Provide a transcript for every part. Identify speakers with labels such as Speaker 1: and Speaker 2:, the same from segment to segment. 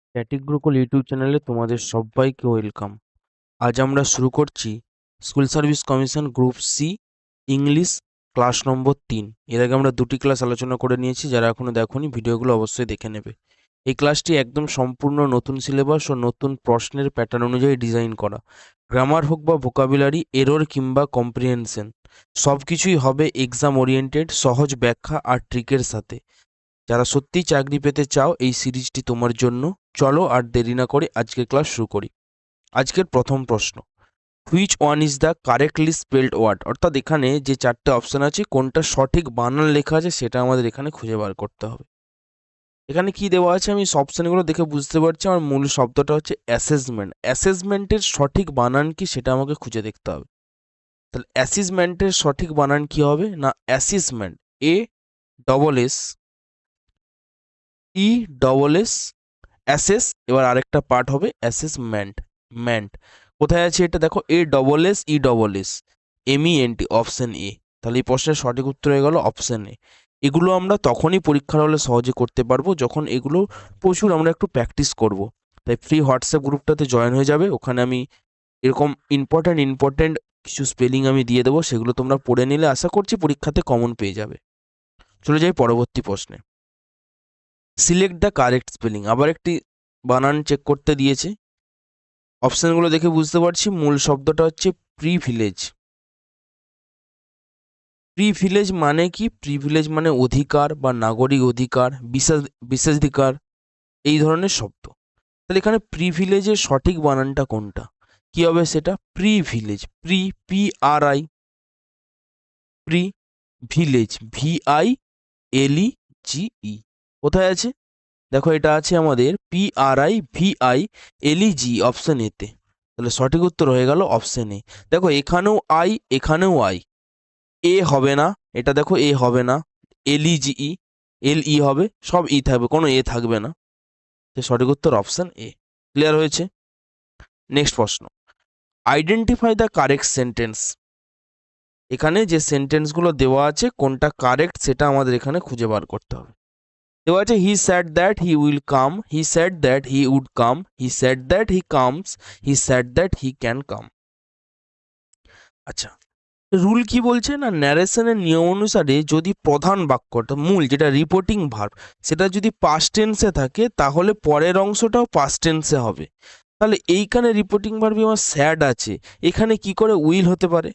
Speaker 1: Static Gurukul YouTube চ্যানেলে তোমাদের সবাইকে ওয়েলকাম। আজ আমরা শুরু করছি school service commission group C English class number 3। এর আগে আমরা দুটি ক্লাস আলোচনা করে নিয়েছি, যারা এখনো দেখোনি ভিডিওগুলো অবশ্যই দেখে নেবে। এই ক্লাসটি একদম সম্পূর্ণ নতুন সিলেবাস ও নতুন প্রশ্নের প্যাটার্ন অনুযায়ী ডিজাইন করা। গ্রামার হোক বা ভোকাবুলারি, এরর কিংবা কম্প্রিহেনশন, সব কিছুই হবে এক্সাম ওরিয়েন্টেড, সহজ ব্যাখ্যা আর ট্রিকের সাথে। যারা সত্যিই চাকরি পেতে চাও, এই সিরিজটি তোমার জন্য। চলো আর দেরি না করে আজকের ক্লাস শুরু করি। আজকের প্রথম প্রশ্ন, which one is the correctly spelled word? অর্থাৎ এখানে যে চারটে অপশন আছে, কোনটা সঠিক বানান লেখা আছে সেটা আমাদের এখানে খুঁজে বার করতে হবে। এখানে কি দেওয়া আছে আমি অপশনগুলো দেখে বুঝতে পারছি, আমার মূল শব্দটা হচ্ছে অ্যাসেসমেন্ট। অ্যাসেসমেন্টের সঠিক বানান কি সেটা আমাকে খুঁজে দেখতে হবে। তাহলে অ্যাসেসমেন্টের সঠিক বানান কি হবে? না assessment, A double S E double S, assess, এবার আরেকটা পার্ট হবে অ্যাসেসমেন্ট, ম্যান্ট। কোথায় আছে এটা দেখো, এ double S E double S MENT, option A. তাহলে এই প্রশ্নের সঠিক উত্তর হয়ে গেল অপশন এ। এগুলো আমরা তখনই পরীক্ষার হলে সহজে করতে পারবো যখন এগুলো প্রচুর আমরা একটু প্র্যাকটিস করব। তাই ফ্রি হোয়াটসঅ্যাপ গ্রুপটাতে জয়েন হয়ে যাবে, ওখানে আমি এরকম ইম্পর্ট্যান্ট কিছু স্পেলিং আমি দিয়ে দেবো, সেগুলো তোমরা পড়ে নিলে আশা করছি পরীক্ষাতে কমন পেয়ে যাবে। চলে যাই পরবর্তী প্রশ্নে। সিলেক্ট দ্য কারেক্ট স্পেলিং, আবার একটি বানান চেক করতে দিয়েছে। অপশনগুলো দেখে বুঝতে পারছি মূল শব্দটা হচ্ছে প্রিভিলেজ। প্রিভিলেজ মানে কি? প্রিভিলেজ মানে অধিকার বা নাগরিক অধিকার, বিশেষাধিকার, এই ধরনের শব্দ। তাহলে এখানে প্রিভিলেজের সঠিক বানানটা কোনটা? কি হবে সেটা? Privilege, PRI, privilege, VILEGE। কোথায় আছে দেখো, এটা আছে আমাদের PRIVILEG, অপশন এতে। তাহলে সঠিক উত্তর হয়ে গেল অপশন এ। দেখো এখানেও আই, এখানেও আই, এ হবে না, এটা দেখো এ হবে না, LEGE, LE হবে, সব ই থাকবে, কোনো এ থাকবে না। সঠিক উত্তর অপশন এ। ক্লিয়ার হয়েছে? নেক্সট প্রশ্ন, আইডেন্টিফাই দ্য কারেক্ট সেন্টেন্স। এখানে যে সেন্টেন্সগুলো দেওয়া আছে কোনটা কারেক্ট সেটা আমাদের এখানে খুঁজে বার করতে হবে। দেওয়া আছে he said that he will come, he said that he would come, he said that he comes, he said that he can come. আচ্ছা, রুল কি বলছে? না ন্যারেশনের নিয়ম অনুসারে যদি প্রধান বাক্যটা, মূল যেটা রিপোর্টিং ভার্ব, সেটা যদি পাস্ট টেন্সে থাকে তাহলে পরের অংশটাও পাস্ট টেন্সে হবে। তাহলে এইখানে রিপোর্টিং ভার্বে আমার স্যাড আছে, এখানে কি করে উইল হতে পারে?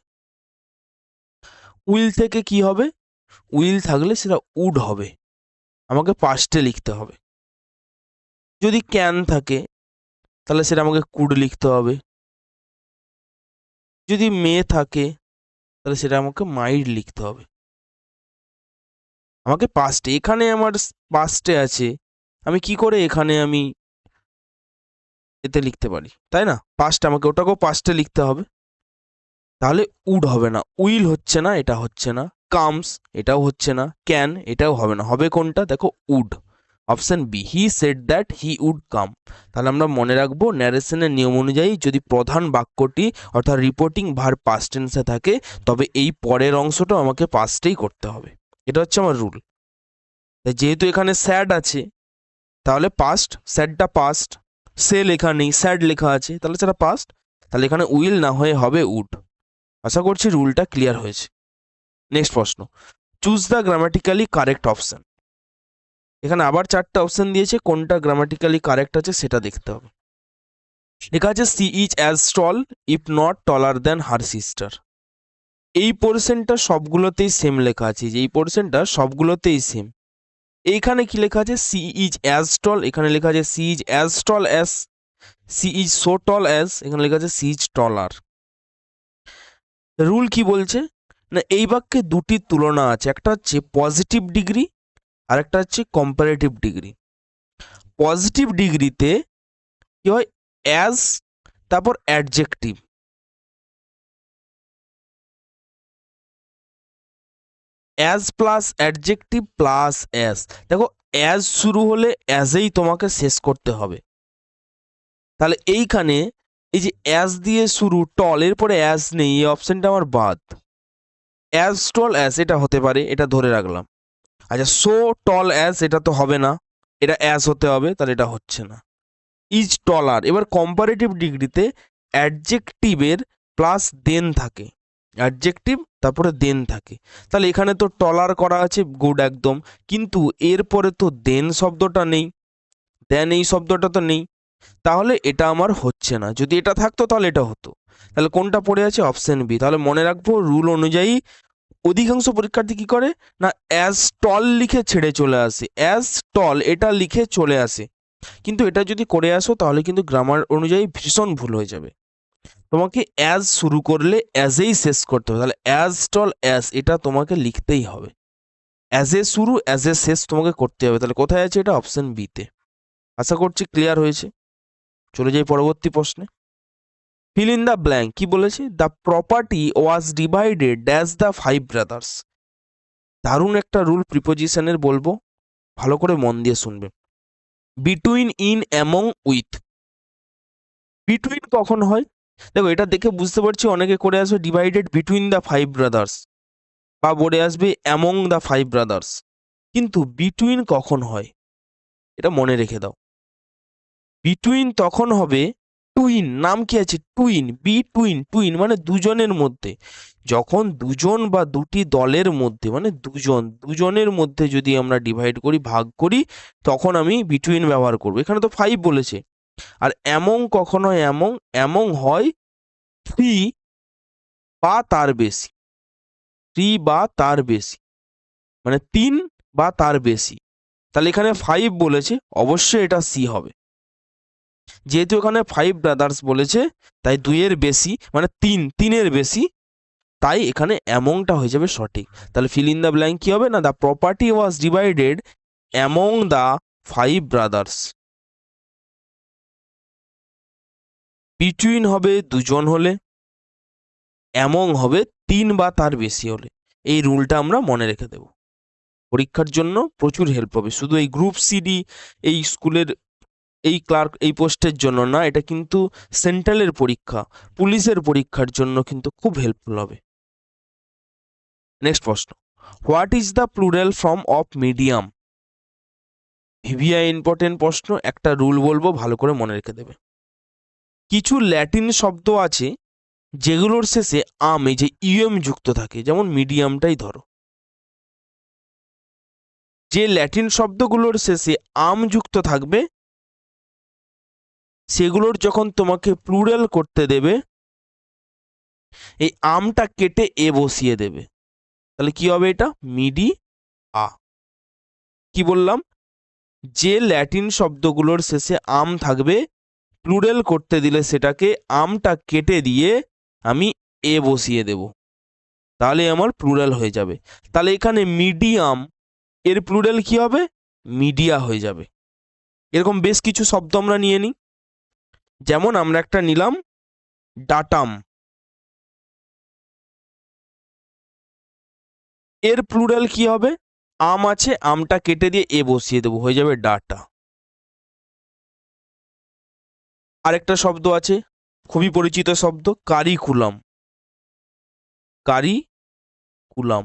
Speaker 1: উইল থেকে কি হবে? উইল থাকলে সেটা উড হবে, আমাকে পাস্টে লিখতে হবে। যদি ক্যান থাকে তাহলে সেটা আমাকে কুড লিখতে হবে। যদি মে থাকে তাহলে সেটা আমাকে মাইড লিখতে হবে। আমাকে পাস্টে, এখানে আমার পাস্টে আছে, আমি কি করে এখানে আমি এতে লিখতে পারি, তাই না? পাস্ট, আমাকে ওটাকেও পাস্টে লিখতে হবে। তাহলে উড হবে না, উইল হচ্ছে না, এটা হচ্ছে না, কামস এটাও হচ্ছে না, ক্যান এটাও হবে না, হবে কোনটা? দেখো would, option B, he said that he would come. তাহলে আমরা মনে রাখবো ন্যারেশনের নিয়ম অনুযায়ী যদি প্রধান বাক্যটি অর্থাৎ রিপোর্টিং ভার্ব পাস্ট টেন্সে থাকে তবে এই পরের অংশটা আমাকে পাস্টেই করতে হবে। এটা হচ্ছে আমার রুল। তাই যেহেতু এখানে স্যাড আছে তাহলে পাস্ট, স্যাডটা পাস্ট, সে লেখা নেই, স্যাড লেখা আছে, তাহলে সেটা পাস্ট। তাহলে এখানে উইল না হয়ে হবে উড। আশা করছি রুলটা ক্লিয়ার হয়েছে। নেক্সট প্রশ্ন, choose the grammatically correct option. এখানে আবার চারটা অপশন দিয়েছে, কোনটা গ্রামাটিক্যালি কারেক্ট আছে সেটা দেখতে হবে। লেখা আছে she is as tall if not taller than her sister. এই পোর্শনটা সবগুলোতেই সেম লেখা আছে, যে এই পোর্শনটা সবগুলোতেই সেম। এইখানে কি লেখা আছে? সি ইজ অ্যাজ টল, এখানে লেখা আছে she is as tall as, she is so tall as, এখানে লেখা আছে সি ইজ টলার। রুল কি বলছে? না এই বাক্যে দুটি তুলনা আছে, একটা হচ্ছে পজিটিভ ডিগ্রি আর একটা হচ্ছে কম্পারেটিভ ডিগ্রি। পজিটিভ ডিগ্রিতে কি হয়? অ্যাজ, তারপর adjective, as plus adjective plus as. দেখো অ্যাজ শুরু হলে অ্যাজেই তোমাকে শেষ করতে হবে। তাহলে এইখানে এই যে অ্যাজ দিয়ে শুরু, টল, এরপরে অ্যাজ নেই, এই অপশনটা আমার বাদ। অ্যাজ টল অ্যাজ এটা হতে পারে, এটা ধরে রাখলাম। আচ্ছা সো টল অ্যাজ এটা তো হবে না, এটা অ্যাজ হতে হবে, তাহলে এটা হচ্ছে না। Is taller. এবার কম্পারেটিভ ডিগ্রিতে অ্যাডজেক্টিভের প্লাস দেন থাকে, অ্যাডজেক্টিভ তারপরে দেন থাকে। তাহলে এখানে তো টলার করা আছে, গুড একদম, কিন্তু এরপরে তো দেন শব্দটা নেই, দেন এই শব্দটা তো নেই, তাহলে এটা আমার হচ্ছে না। যদি এটা থাকতো তাহলে এটা হতো। তাহলে কোনটা পড়ে আছে? Option B. তাহলে মনে রাখবো রুল অনুযায়ী অধিকাংশ পরীক্ষার্থী কি করে না অ্যাজ টল লিখে ছেড়ে চলে আসে, অ্যাজ টল এটা লিখে চলে আসে, কিন্তু এটা যদি করে আসো তাহলে কিন্তু গ্রামার অনুযায়ী ভীষণ ভুল হয়ে যাবে। তোমাকে অ্যাজ শুরু করলে অ্যাজেই শেষ করতে হবে। তাহলে অ্যাজ টল অ্যাজ এটা তোমাকে লিখতেই হবে, অ্যাজ এ শুরু অ্যাজ এ শেষ তোমাকে করতে হবে। তাহলে কোথায় আছে? এটা অপশন বিতে। আশা করছি ক্লিয়ার হয়েছে। চলে যাই পরবর্তী প্রশ্নে। ফিল ইন দ্য ব্ল্যাঙ্ক কি বলেছে? The property was divided dash the five brothers. দারুণ একটা রুল প্রিপোজিশনের বলবো, ভালো করে মন দিয়ে শুনবে। Between, in, among, with. Between কখন হয়? দেখো এটা দেখে বুঝতে পারছি অনেকে করে আসবে divided between the five brothers, বা বলে আসবে অ্যামং দ্য ফাইভ ব্রাদার্স, কিন্তু বিটুইন কখন হয় এটা মনে রেখে দাও। বিটুইন তখন হবে, টুইন নাম কি আছে? টুইন, বিটুইন, টুইন মানে দুজনের মধ্যে। যখন দুজন বা দুটি দলের মধ্যে মানে দুজনের মধ্যে যদি আমরা ডিভাইড করি, ভাগ করি, তখন আমি বিটুইন ব্যবহার করব। এখানে তো ফাইভ বলেছে। আর অ্যামং কখন হয়? অ্যামং, অ্যামং হয় থ্রি বা তার বেশি, থ্রি বা তার বেশি মানে তিন বা তার বেশি। তাহলে এখানে ফাইভ বলেছে, অবশ্যই এটা সি হবে। যেহেতু এখানে ফাইভ ব্রাদার্স বলেছে, তাই দুইয়ের বেশি মানে তিনের বেশি, তাই এখানে অ্যামংটা হয়ে যাবে সঠিক। তাহলে ফিল ইন দ্য ব্ল্যাঙ্ক কি হবে না the property was divided among the five brothers. Between হবে দুজন হলে, অ্যামং হবে তিন বা তার বেশি হলে। এই রুলটা আমরা মনে রেখে দেব, পরীক্ষার জন্য প্রচুর হেল্প হবে। শুধু এই গ্রুপ সিডি এই স্কুলের এই ক্লার্ক এই পোস্টের জন্য না, এটা কিন্তু সেন্ট্রালের পরীক্ষা, পুলিশের পরীক্ষার জন্য কিন্তু খুব হেল্পফুল হবে। নেক্সট প্রশ্ন, what is the plural form of medium? VVI important প্রশ্ন, একটা রুল বলবো, ভালো করে মনে রেখে দেবে। কিছু ল্যাটিন শব্দ আছে যেগুলোর শেষে আম এই যে ইউএম যুক্ত থাকে, যেমন মিডিয়ামটাই ধরো। যে ল্যাটিন শব্দগুলোর শেষে আম যুক্ত থাকবে সেগুলোর যখন তোমাকে প্লুরাল করতে দেবে, এই আমটা কেটে এ বসিয়ে দেবে। তাহলে কি হবে? এটা মিডি আ। কি বললাম? যে ল্যাটিন শব্দগুলোর শেষে আম থাকবে, প্লুরাল করতে দিলে সেটাকে আমটা কেটে দিয়ে আমি এ বসিয়ে দেব, তাহলে আমার প্লুরাল হয়ে যাবে। তাহলে এখানে মিডিয়াম এর প্লুরাল কি হবে? মিডিয়া হয়ে যাবে। এরকম বেশ কিছু শব্দ আমরা নিয়ে নিই। যেমন আমরা একটা নিলাম ডাটাম, এর প্লুরাল কি হবে? আম আছে, আমটা কেটে দিয়ে এ বসিয়ে দেবো, হয়ে যাবে ডাটা। আরেকটা শব্দ আছে খুবই পরিচিত শব্দ, কারিকুলাম, কারিকুলাম।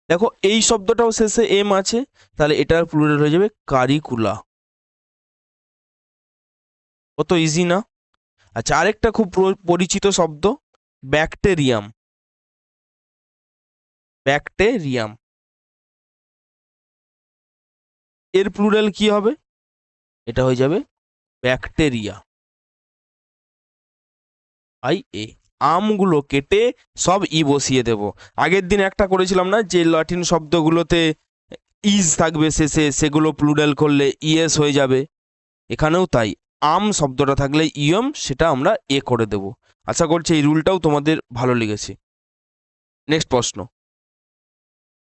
Speaker 1: দেখো এই শব্দটাও শেষে এম আছে, তাহলে এটার প্লুরাল হয়ে যাবে কারিকুলা। কত ইজি না? আচ্ছা, আরেকটা খুব পরিচিত শব্দ ব্যাকটেরিয়াম, ব্যাকটেরিয়াম, এর প্লুরাল কি হবে? এটা হয়ে যাবে ব্যাকটেরিয়া, আই এ। আমগুলো কেটে সব ই বসিয়ে দেব। আগের দিন একটা করেছিলাম না, যে ল্যাটিন শব্দগুলোতে ইজ থাকবে শেষে, সেগুলো প্লুরাল করলে ইএস হয়ে যাবে। এখানেও তাই, আম শব্দটা থাকলে ইয়ম সেটা আমরা এ করে দেব। আশা করছি এই রুলটাও তোমাদের ভালো লেগেছে। নেক্সট প্রশ্ন,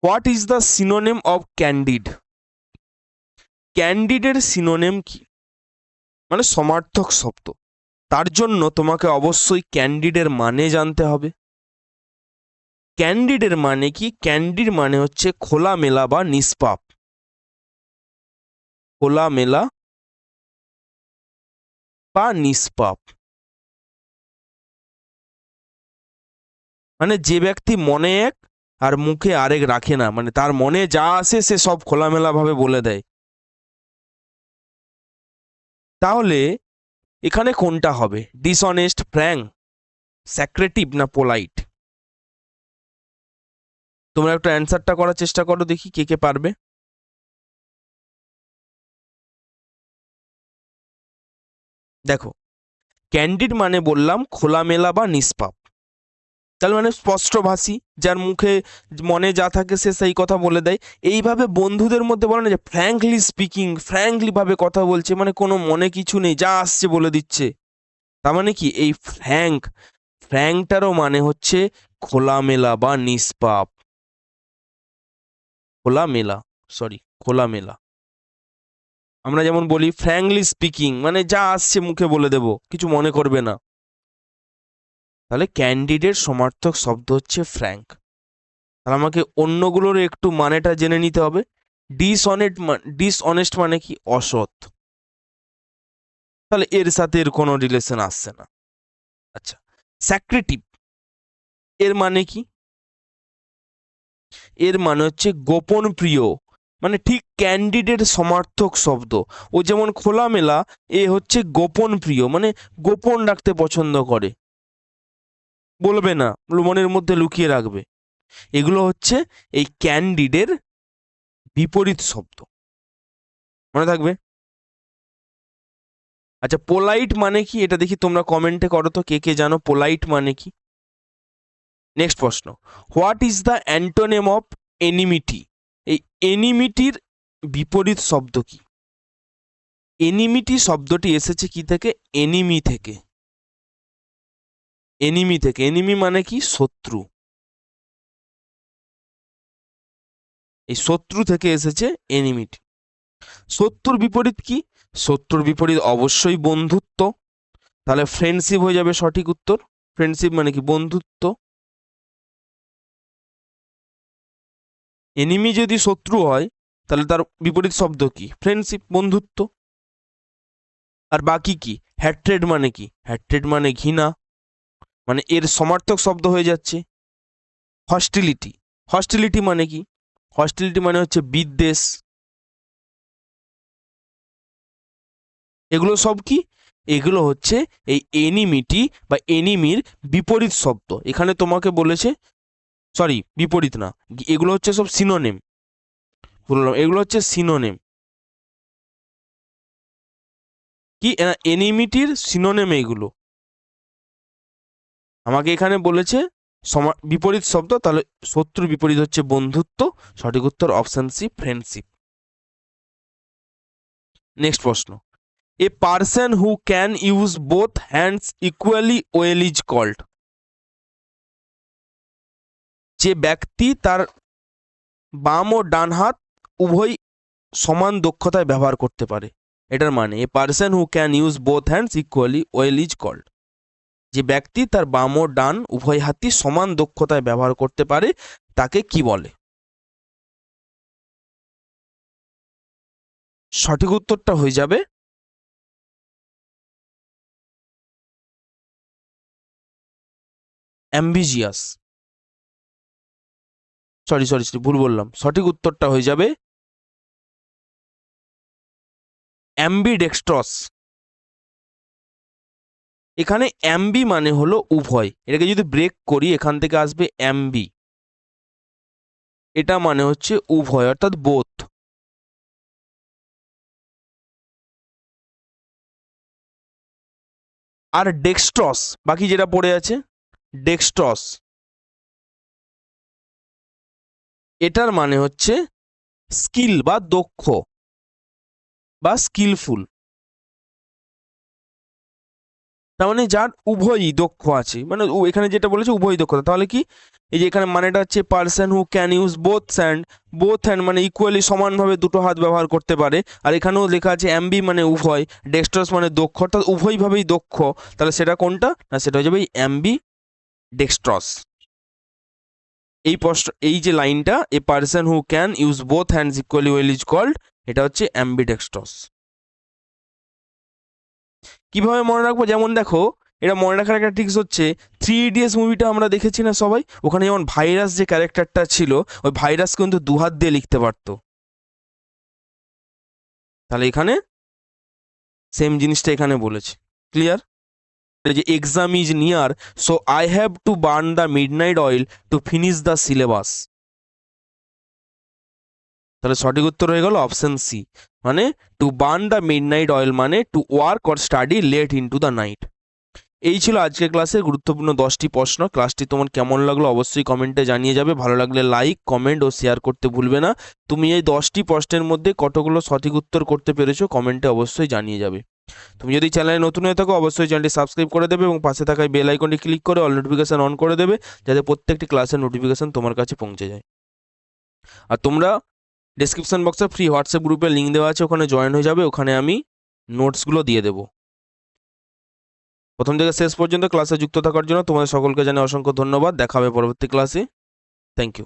Speaker 1: what is the synonym of candid? ক্যান্ডিডের সিনোনিম কি? মানে সমার্থক শব্দ। তার জন্য তোমাকে অবশ্যই ক্যান্ডিডের মানে জানতে হবে। ক্যান্ডিডের মানে কি? ক্যান্ডিড মানে হচ্ছে খোলামেলা বা নিষ্পাপ, খোলামেলা বা নিষ্পাপ মানে যে ব্যক্তি মনে এক আর মুখে আরেক রাখে না, মানে তার মনে যা আসে সে সব খোলামেলা ভাবে বলে দেয়। তাহলে এখানে কোনটা হবে, ডিসঅনেস্ট, ফ্র্যাঙ্ক, স্যাক্রেটিভ না পোলাইট? তোমরা একটু অ্যান্সারটা করার চেষ্টা করো, দেখি কে কে পারবে। দেখো, ক্যান্ডিড মানে বললাম খোলামেলা বা নিষ্পাপ, তাহলে মানে স্পষ্টভাষী, যার মুখে মনে যা থাকে সে সেই কথা বলে দেয়। এইভাবে বন্ধুদের মধ্যে বলে না যে ফ্র্যাঙ্কলি স্পিকিং, ফ্র্যাঙ্কলি ভাবে কথা বলছে, মানে কোনো মনে কিছু নেই, যা আসছে বলে দিচ্ছে। তার মানে কি, এই ফ্র্যাঙ্কটারও মানে হচ্ছে খোলামেলা বা নিষ্পাপ, খোলামেলা। আমরা যেমন বলি ফ্র্যাঙ্কলি স্পিকিং, মানে যা আসছে মুখে বলে দেব, কিছু মনে করবে না। তাহলে ক্যান্ডিডের সমার্থক শব্দ হচ্ছে ফ্র্যাঙ্ক। তাহলে আমাকে অন্যগুলোর একটু মানেটা জেনে নিতে হবে। ডিসঅনেস্ট মানে কি, অসৎ, তাহলে এর সাথে এর কোনো রিলেশন আসছে না। আচ্ছা, স্যাক্রেটিভ এর মানে কি, এর মানে হচ্ছে গোপন প্রিয়, মানে ঠিক ক্যান্ডিডেট সমার্থক শব্দ। ও যেমন খোলামেলা, এ হচ্ছে গোপন প্রিয়, মানে গোপন রাখতে পছন্দ করে, বলবে না, মনের মধ্যে লুকিয়ে রাখবে। এগুলো হচ্ছে এই ক্যান্ডিডের বিপরীত শব্দ, মনে থাকবে। আচ্ছা, পোলাইট মানে কি, এটা দেখি তোমরা কমেন্টে করো তো, কে কে জানো পোলাইট মানে কি। নেক্সট প্রশ্ন, what is the antonym of enmity? এই এনিমিটির বিপরীত শব্দ কি? এনিমিটি শব্দটি এসেছে কি থেকে, এনিমি থেকে। এনিমি মানে কি, শত্রু। এই শত্রু থেকে এসেছে এনিমিটি। শত্রুর বিপরীত কি? শত্রুর বিপরীত অবশ্যই বন্ধুত্ব, তাহলে ফ্রেন্ডশিপ হয়ে যাবে সঠিক উত্তর। ফ্রেন্ডশিপ মানে কি, বন্ধুত্ব। এনিমি যদি শত্রু হয় তাহলে তার বিপরীত শব্দ কি, ফ্রেন্ডশিপ, বন্ধুত্ব। আর বাকি কি, হ্যাট্রেড মানে কি, হ্যাট্রেড মানে ঘৃণা, মানে এর সমার্থক শব্দ হয়ে যাচ্ছে হস্টিলিটি। হস্টিলিটি মানে কি, হস্টিলিটি মানে হচ্ছে বিদ্বেষ। এগুলো সব কি, এগুলো হচ্ছে এই এনিমিটি বা এনিমির বিপরীত শব্দ। এখানে তোমাকে বলেছে, সরি বিপরীত না, এগুলো হচ্ছে সব সিনোনিম, বললাম এগুলো হচ্ছে সিনোনিম। কি, এনিমিটির সিনোনিম এইগুলো। আমাকে এখানে বলেছে বিপরীত শব্দ, তাহলে শত্রুর বিপরীত হচ্ছে বন্ধুত্ব, সঠিক উত্তর অপশন সি, ফ্রেন্ডশিপ। নেক্সট প্রশ্ন, a person who can use both hands equally well is called? যে ব্যক্তি তার বাম ও ডান হাত উভয় সমান দক্ষতায় ব্যবহার করতে পারে, এটার মানে a person who can use both hands equally well is called. যে ব্যক্তি তার বাম ও ডান উভয় হাতই সমান দক্ষতায় ব্যবহার করতে পারে তাকে কি বলে? সঠিক উত্তরটা হয়ে যাবে অ্যাম্বিজিয়াস। সরি, ভুল বললাম, সঠিক উত্তরটা হয়ে যাবে অ্যাম্বিডেক্সট্রস। এখানে অ্যাম্বি মানে হলো উভয়, এটাকে যদি ব্রেক করি এখান থেকে আসবে অ্যাম্বি, এটা মানে হচ্ছে উভয়, অর্থাৎ বোথ। আর ডেক্সট্রস বাকি যেটা পড়ে আছে, ডেক্সট্রস, এটার মানে হচ্ছে স্কিল বা দক্ষ বা স্কিলফুল। তার মানে যার উভয়ই দক্ষ আছে, মানে এখানে যেটা বলেছে উভয় দক্ষতা, তাহলে কি, এই যে এখানে মানেটা হচ্ছে person who can use both hand মানে ইকুয়ালি সমানভাবে দুটো হাত ব্যবহার করতে পারে। আর এখানেও লেখা আছে অ্যাম্বি মানে উভয়, ডেক্সট্রাস মানে দক্ষ, অর্থাৎ উভয়ভাবেই দক্ষ। তাহলে সেটা কোনটা, না সেটা হয়ে যাবে অ্যাম্বি ডেক্সট্রস। এই যে লাইনটা, a person who can use both hands equally well is called, এটা হচ্ছে অ্যাম্বি ডেক্সট্রস। কিভাবে মনে রাখবো, যেমন দেখো, এটা মনে রাখার একটা ট্রিক্স হচ্ছে, 3 ইডিয়টস মুভিটা আমরা দেখেছি না সবাই, ওখানে যেমন ভাইরাস যে ক্যারেক্টারটা ছিল, ওই ভাইরাস কিন্তু দুহাত দিয়ে লিখতে পারতো। তাহলে এখানে সেম জিনিসটা এখানে বলেছে, ক্লিয়ার? যে exam is near, so I have to burn the midnight oil to finish the syllabus. তাহলে সঠিক উত্তর হয়ে গেল অপশন সি, মানে to burn the midnight oil মানে to work or study late into the night. এই ছিল আজকের ক্লাসের গুরুত্বপূর্ণ 10টি প্রশ্ন। ক্লাসটি তোমার কেমন লাগলো অবশ্যই কমেন্টে জানিয়ে যাবে। ভালো লাগলে লাইক, কমেন্ট ও শেয়ার করতে ভুলবে না। তুমি এই 10টি প্রশ্নের মধ্যে কতগুলো সঠিক উত্তর করতে পেরেছো কমেন্টে অবশ্যই জানিয়ে যাবে। তুমি যদি চ্যানেলে নতুন হয়ে থাকো অবশ্যই চ্যানেলটি সাবস্ক্রাইব করে দেবে এবং পাশে থাকা বেল আইকনটি ক্লিক করে অল নোটিফিকেশন অন করে দেবে, যাতে প্রত্যেকটি ক্লাসের নোটিফিকেশন তোমার কাছে পৌঁছে যায়। আর তোমরা ডেসক্রিপশন বক্সে ফ্রি হোয়াটসঅ্যাপ গ্রুপের লিঙ্ক দেওয়া আছে, ওখানে জয়েন হয়ে যাবে। ওখানে আমি নোটসগুলো দিয়ে দেবো। প্রথম থেকে শেষ পর্যন্ত ক্লাসে যুক্ত থাকার জন্য তোমাদের সকলকে জানাই অসংখ্য ধন্যবাদ। দেখা হবে পরবর্তী ক্লাসে। Thank you.